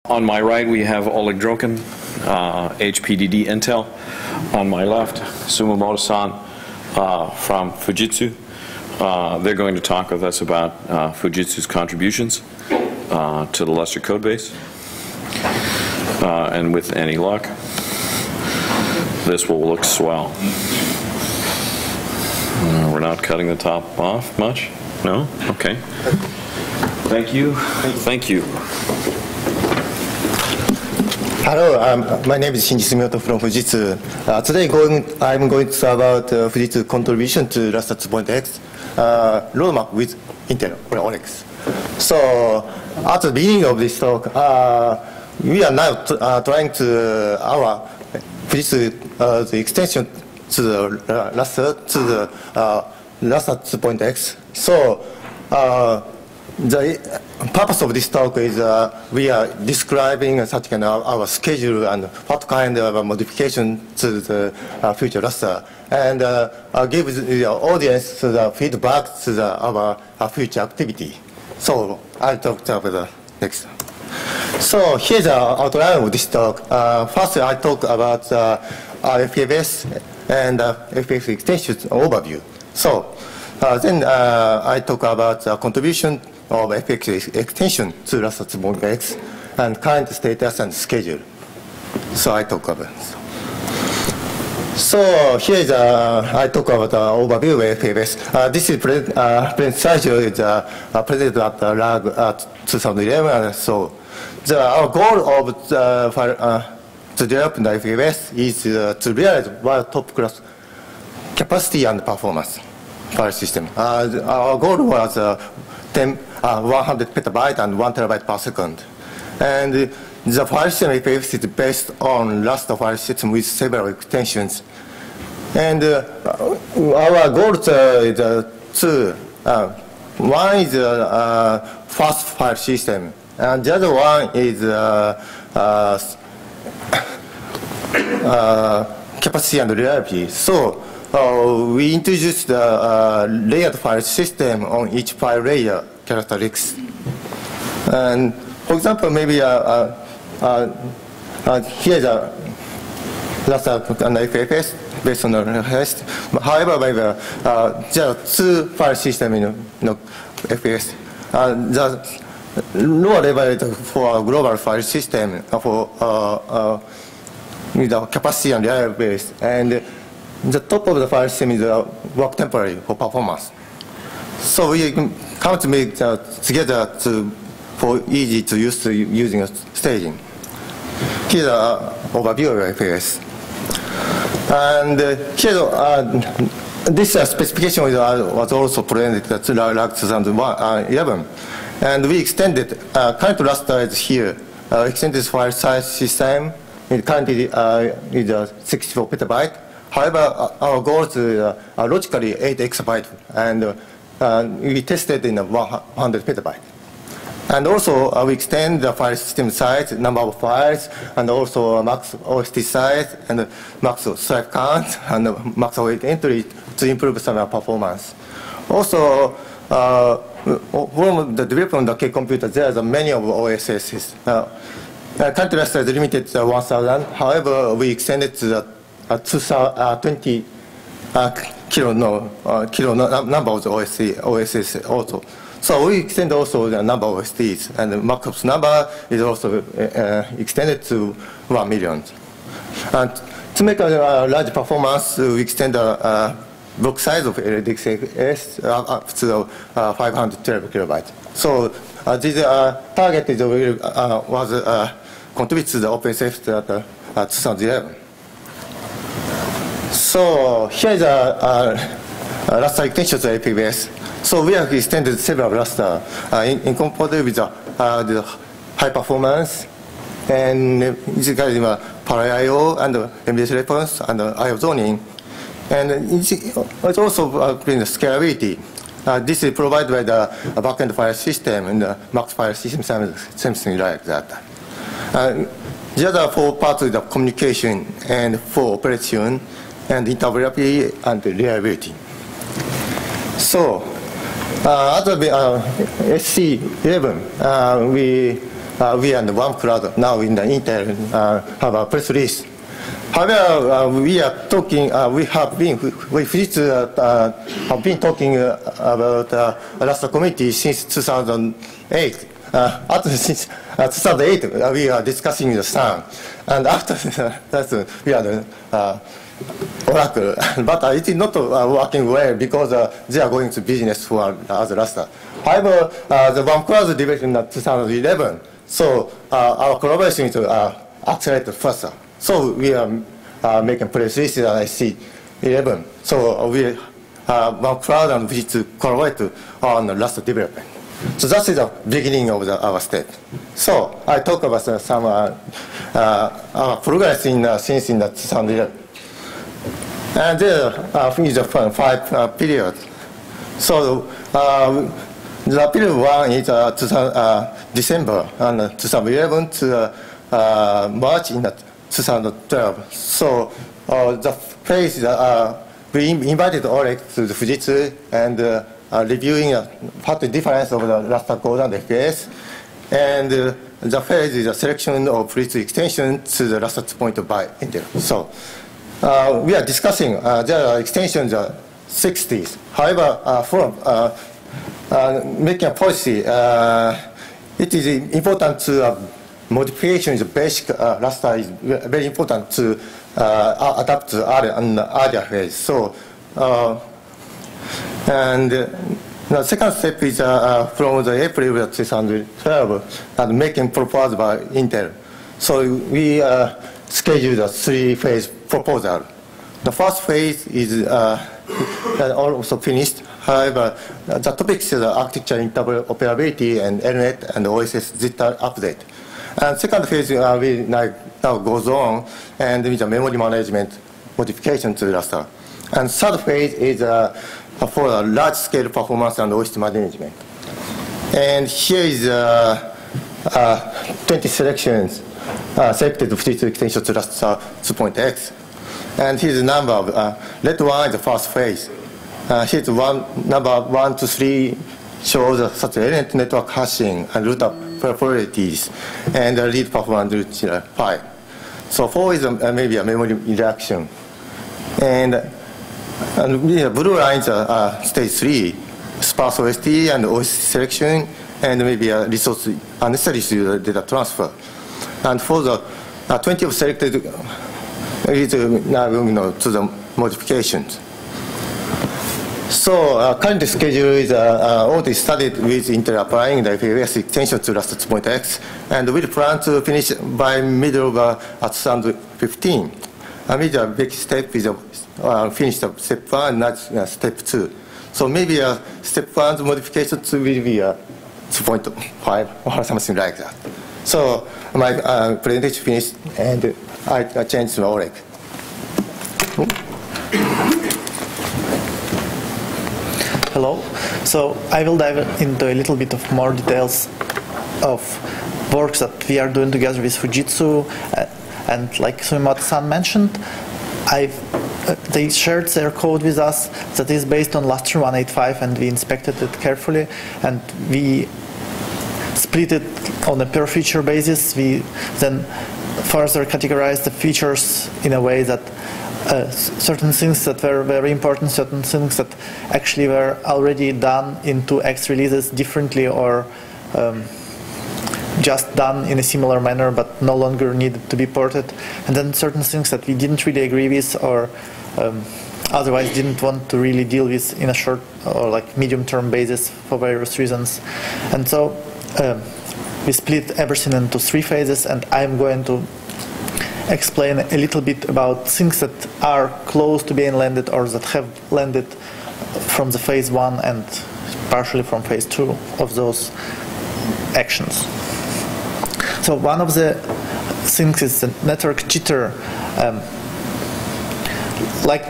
On my right, we have Oleg Drokin, HPDD Intel. On my left, Sumimoto-san from Fujitsu. They're going to talk with us about Fujitsu's contributions to the Lustre code base. And with any luck, this will look swell. We're not cutting the top off much? No? Okay. Thank you. Thank you. Hello, my name is Shinji Sumimoto from Fujitsu. Today I'm going to talk about Fujitsu contribution to Lustre 2.x roadmap with Intel or Onyx. So at the beginning of this talk, we are now trying to our Fujitsu the extension to the Lustre to the Lustre 2.x. So the purpose of this talk is we are describing such kind of our schedule and what kind of modification to the future Lustre, and give the audience the feedback to our future activity. So I'll talk about the next. So here's the outline of this talk. First, I talk about FEFS and FEFS extensions overview. So then I talk about contribution of FEFS extension to Lustre 2.x and current status and schedule. So I talk about it. So here is I talk about the overview of FEFS. This is present schedule is presented at LAG 2011. So our goal of to develop the FEFS is to realize one top class capacity and performance file system. Our goal was 100 petabyte and 1 terabyte per second. And the file system FEFS is based on Lustre file system with several extensions. And our goals is two. One is fast file system, and the other one is capacity and reliability. So we introduced the layered file system on each file layer characteristics. And for example, maybe here's a Lustre and FEFS based on the rest. However, maybe there are two file systems in FEFS. The lower level is for a global file system for with the capacity and reliability, and the top of the file system is work temporary for performance. So we come to make together for easy to use using a staging. Here's an overview of FEFS. And here, this specification was also presented at LAG 2011. And we extended, current Lustre is here, extended file size system. It currently is 64 petabyte. However, our goal is logically 8 exabyte, and we tested in 100 petabyte. And also, we extend the file system size, number of files, and also max OST size, and max stripe count, and max await entry to improve some performance. Also, from the development of K computer, there are many of OSSs. Current Lustre is limited to 1,000. However, we extended to the 20 kilo number of the OSS also. So we extend also the number of OSTs, and the markups number is also extended to 1 million. And to make a large performance, we extend the block size of LDXS up to 512 kilobytes. So this target is was contributed to the OpenSF at 2011. So here's a Lustre extension to FEFS. So we have extended several Lustre in compatible with the high performance, and it's per-IO and MDS response and IO zoning. And it's also the scalability. This is provided by the backend file system and the max file system, something like that. The other four parts of the communication and for operation and interoperability and reliability. So, at the SC11, we we are in one cloud now in the Intel have a press release. However, we are talking. We have been Fujitsu have been talking about Lustre community since 2008. Since 2008, we are discussing the sun, and after that, we are the Oracle. But it is not working well because they are going to business for other Lustre. However, the one cloud developed in 2011, so our collaboration is accelerated faster. So we are making press releases at IC11. So we one cloud and Fujitsu collaborate on Lustre development. So that is the beginning of our step. So I talk about some our progress since in 2011. And there is the 5 periods. So the period 1 is December 2011 to March in 2012. So the phase we invited Oleg to the Fujitsu and reviewing what the difference of the Lustre code and FEFS. And the phase is a selection of Fujitsu extension to the Lustre 2.0 by Intel. So we are discussing there are extensions 60s. However, for making a policy, it is important to modification is basic. Lustre is very important to adapt to other phase. So. And the second step is from the April of 2012 and making proposal by Intel. So we scheduled a 3-phase proposal. The first phase is also finished. However, the topics are architecture interoperability and LNet and OSS jitter update. And second phase now goes on and with the memory management modification to Lustre. And third phase is for a large-scale performance and OST management. And here is 20 selections selected Fujitsu extension to Lustre 2.x. And here's the number of red one is the first phase. Here's number 1 to 3 shows such as network hashing and root properties and read performance root file. So 4 is maybe a memory reduction. And blue lines are stage 3, sparse OST and OST selection, and maybe a resource unnecessary data transfer. And for the 20 of selected, is now to the modifications. So current schedule is already started with Intel applying the FEFS extension to Lustre 2.x, and we plan to finish by middle of 2015. A major big step is finish step 1, not step 2. So maybe step 1's modification to will be 2.5 or something like that. So my presentation finished, and I changed to Oleg. Hello. So I will dive into a little bit of more details of works that we are doing together with Fujitsu. And like Sumimoto-san mentioned, they shared their code with us that is based on Lustre 185, and we inspected it carefully, and we split it on a per feature basis. We then further categorized the features in a way that certain things that were very important, certain things that actually were already done in 2X releases differently, or just done in a similar manner but no longer needed to be ported, and then certain things that we didn't really agree with or otherwise didn't want to really deal with in a short or like medium-term basis for various reasons. And so we split everything into 3 phases, and I'm going to explain a little bit about things that are close to being landed or that have landed from the phase 1 and partially from phase 2 of those actions. So one of the things is the network jitter. Like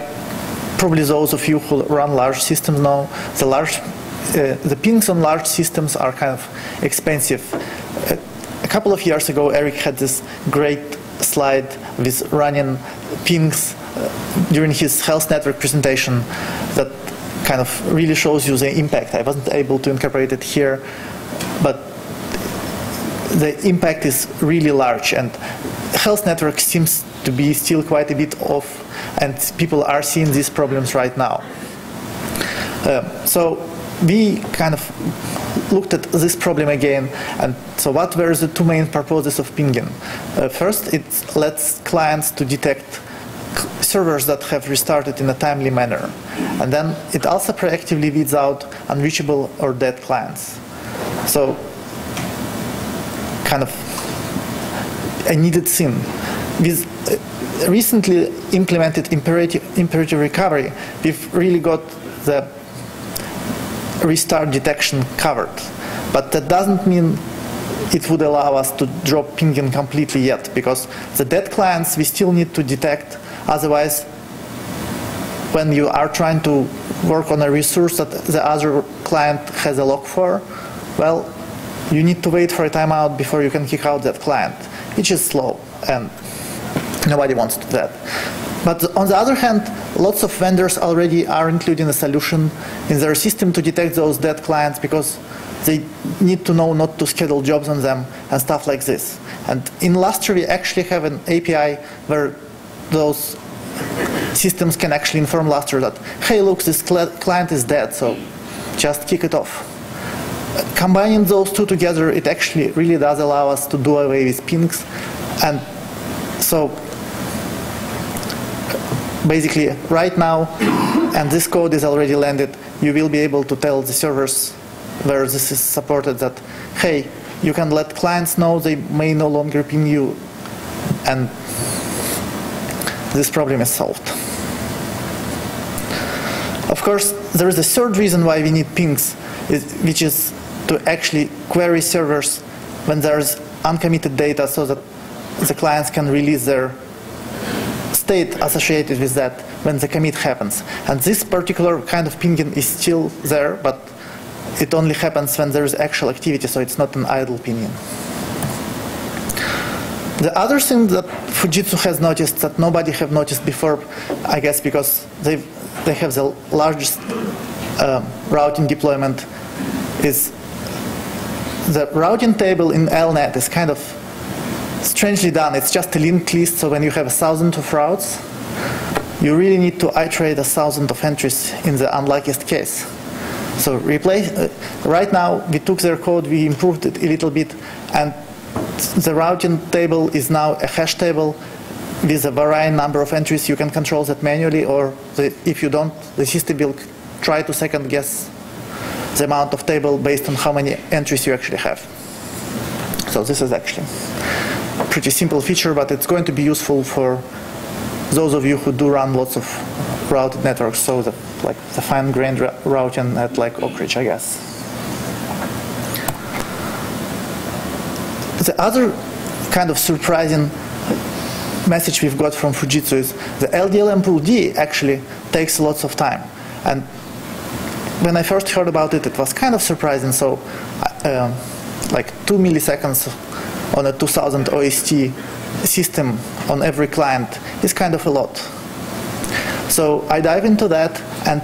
probably those of you who run large systems know, the pings on large systems are kind of expensive. A couple of years ago, Eric had this great slide with running pings during his health network presentation that kind of really shows you the impact. I wasn't able to incorporate it here, but the impact is really large, and health network seems to be still quite a bit off, and people are seeing these problems right now. So we kind of looked at this problem again, and so what were the two main purposes of pinging? First, it lets clients to detect servers that have restarted in a timely manner, and then it also proactively weeds out unreachable or dead clients. So kind of a needed thing. With recently implemented imperative recovery, we've really got the restart detection covered. But that doesn't mean it would allow us to drop pinging completely yet, because the dead clients we still need to detect. Otherwise, when you are trying to work on a resource that the other client has a lock for, well, you need to wait for a timeout before you can kick out that client, which is slow, and nobody wants to do that. But on the other hand, lots of vendors already are including a solution in their system to detect those dead clients, because they need to know not to schedule jobs on them and stuff like this. And in Lustre, we actually have an API where those systems can actually inform Lustre that, hey, look, this client is dead, so just kick it off. Combining those two together, it actually really does allow us to do away with pings. And so basically, right now, and this code is already landed, you will be able to tell the servers where this is supported that, hey, you can let clients know they may no longer ping you, and this problem is solved. Of course, there is a third reason why we need pings, which is to actually query servers when there's uncommitted data so that the clients can release their state associated with that when the commit happens. And this particular kind of pinging is still there, but it only happens when there is actual activity, so it's not an idle pinging. The other thing that Fujitsu has noticed that nobody have noticed before, I guess because they have the largest routing deployment, is the routing table in LNet is kind of strangely done. It's just a linked list, so when you have 1,000 of routes, you really need to iterate 1,000 of entries in the unluckiest case. So right now, we took their code, we improved it a little bit, and the routing table is now a hash table with a varying number of entries. You can control that manually, or if you don't, the system will try to second guess the amount of table based on how many entries you actually have. So this is actually a pretty simple feature, but it's going to be useful for those of you who do run lots of routed networks, so like the fine-grained routing at like Oak Ridge, I guess. The other kind of surprising message we've got from Fujitsu is the LDLM pool D actually takes lots of time. And when I first heard about it, it was kind of surprising. So like 2 milliseconds on a 2000 OST system on every client is kind of a lot. So I dive into that, and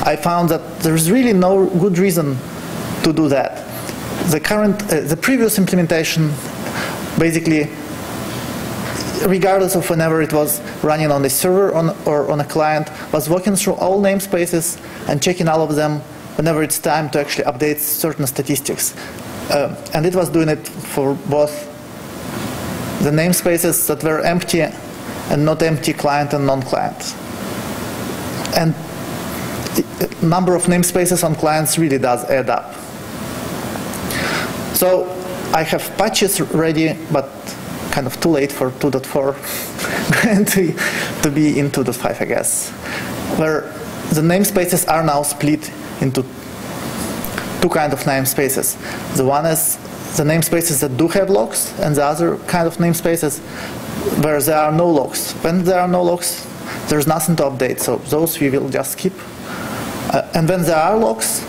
I found that there's really no good reason to do that. The previous implementation, basically, regardless of whenever it was running on a server or on a client, was walking through all namespaces and checking all of them whenever it's time to actually update certain statistics. And it was doing it for both the namespaces that were empty and not empty, client and non-client. And the number of namespaces on clients really does add up. So I have patches ready, but kind of too late for 2.4, going to be in 2.5, I guess, where the namespaces are now split into two kinds of namespaces. The one is the namespaces that do have locks, and the other kind of namespaces where there are no locks. When there are no locks, there's nothing to update, so those we will just skip. And when there are locks,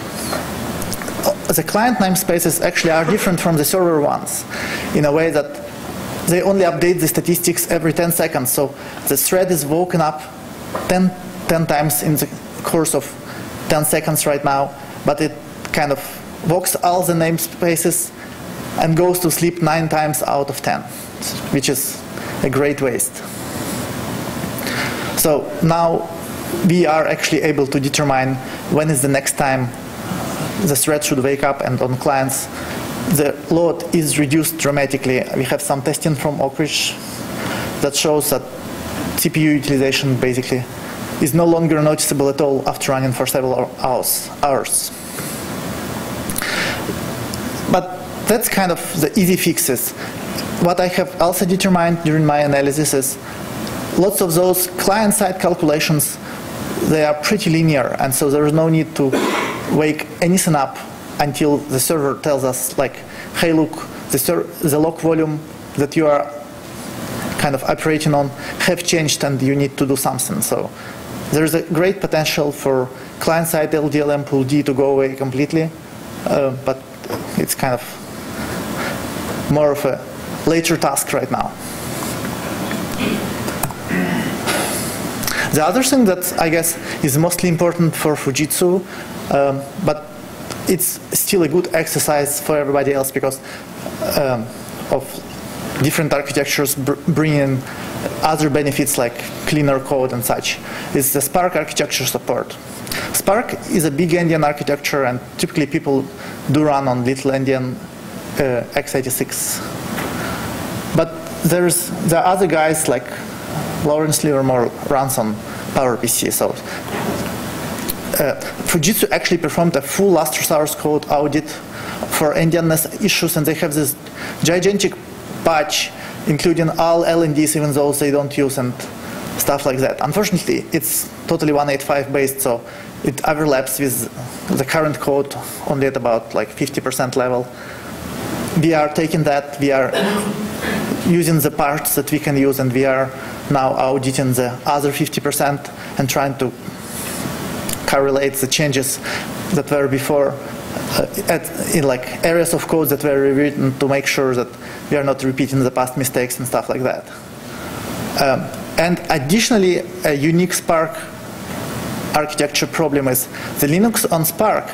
the client namespaces actually are different from the server ones in a way that they only update the statistics every 10 seconds. So the thread is woken up 10 times in the course of 10 seconds right now, but it kind of walks all the namespaces and goes to sleep 9 times out of 10, which is a great waste. So now we are actually able to determine when is the next time the thread should wake up, and on clients the load is reduced dramatically. We have some testing from Oak Ridge that shows that CPU utilization basically is no longer noticeable at all after running for several hours. But that's kind of the easy fixes. What I have also determined during my analysis is lots of those client-side calculations, they are pretty linear, and so there is no need to wake anything up until the server tells us, like, hey, look, the log volume that you are kind of operating on have changed and you need to do something. So there is a great potential for client-side LDLM pool D to go away completely, but it's kind of more of a later task right now. The other thing that I guess is mostly important for Fujitsu, but it's still a good exercise for everybody else because of different architectures bringing other benefits like cleaner code and such, is the Spark architecture support. Spark is a big endian architecture, and typically people do run on little endian x86. But there are other guys like Lawrence Livermore runs on PowerPC. So Fujitsu actually performed a full Lustre source code audit for endianness issues, and they have this gigantic patch including all LNDs, even those they don't use, and stuff like that. Unfortunately, it's totally 185 based, so it overlaps with the current code only at about like 50% level. We are taking that, we are using the parts that we can use, and we are now auditing the other 50% and trying to correlate the changes that were before in like areas of code that were rewritten to make sure that we are not repeating the past mistakes and stuff like that. And additionally, a unique Spark architecture problem is the Linux on Spark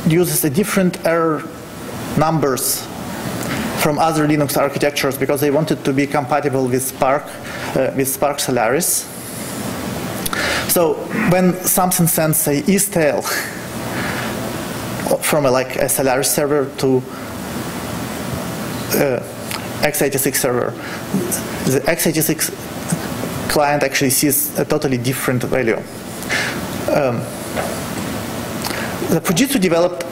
uses a different error numbers from other Linux architectures because they wanted to be compatible with Spark Solaris. So when something sends a eStail from a Solaris server to x86 server, the x86 client actually sees a totally different value. The Fujitsu developed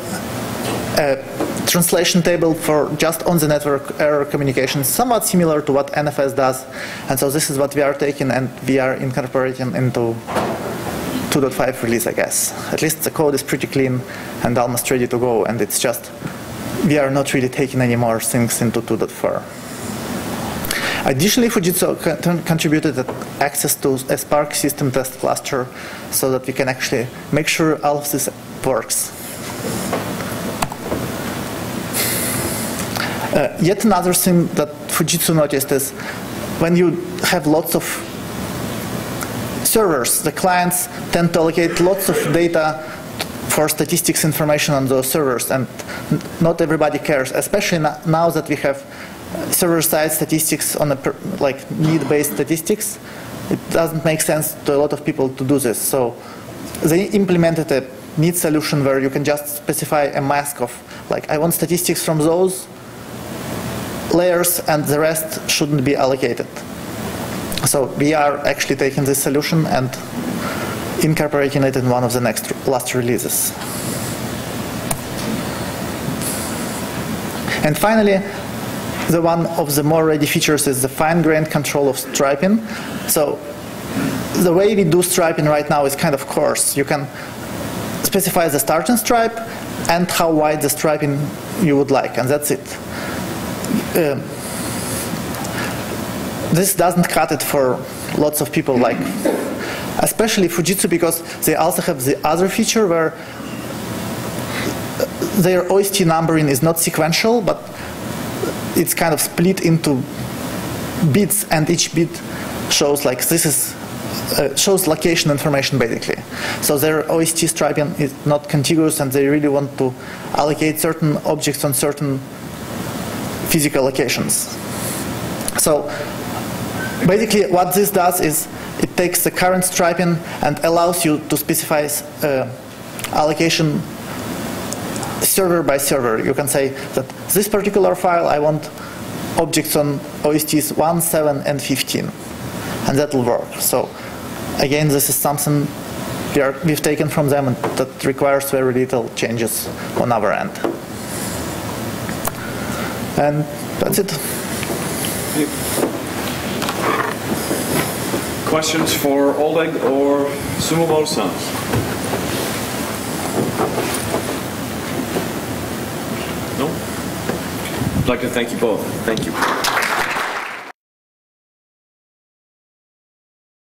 a translation table for just on the network error communication, somewhat similar to what NFS does. And so this is what we are taking and we are incorporating into 2.5 release, I guess. At least the code is pretty clean and almost ready to go, and it's just, we are not really taking any more things into 2.4. Additionally, Fujitsu contributed access to a Spark system test cluster so that we can actually make sure all of this works. Yet another thing that Fujitsu noticed is when you have lots of servers, the clients tend to allocate lots of data for statistics information on those servers, and not everybody cares, especially now that we have server-side statistics on like need-based statistics. It doesn't make sense to a lot of people to do this. So they implemented a need solution where you can just specify a mask of, like, I want statistics from those layers and the rest shouldn't be allocated. So we are actually taking this solution and incorporating it in one of the next last releases. And finally, the one of the more ready features is the fine-grained control of striping. So the way we do striping right now is kind of coarse. You can specify the starting stripe and how wide the striping you would like, and that's it. This doesn't cut it for lots of people, like especially Fujitsu, because they also have the other feature where their OST numbering is not sequential, but it's kind of split into bits, and each bit shows like this is shows location information basically. So their OST striping is not contiguous, and they really want to allocate certain objects on certain physical locations. So basically what this does is it takes the current striping and allows you to specify allocation server by server. You can say that this particular file I want objects on OSTs 1, 7, and 15. And that will work. So again, this is something we've taken from them and that requires very little changes on our end. And that's it. Questions for Oleg or Sumimoto-san? No? I'd like to thank you both. Thank you.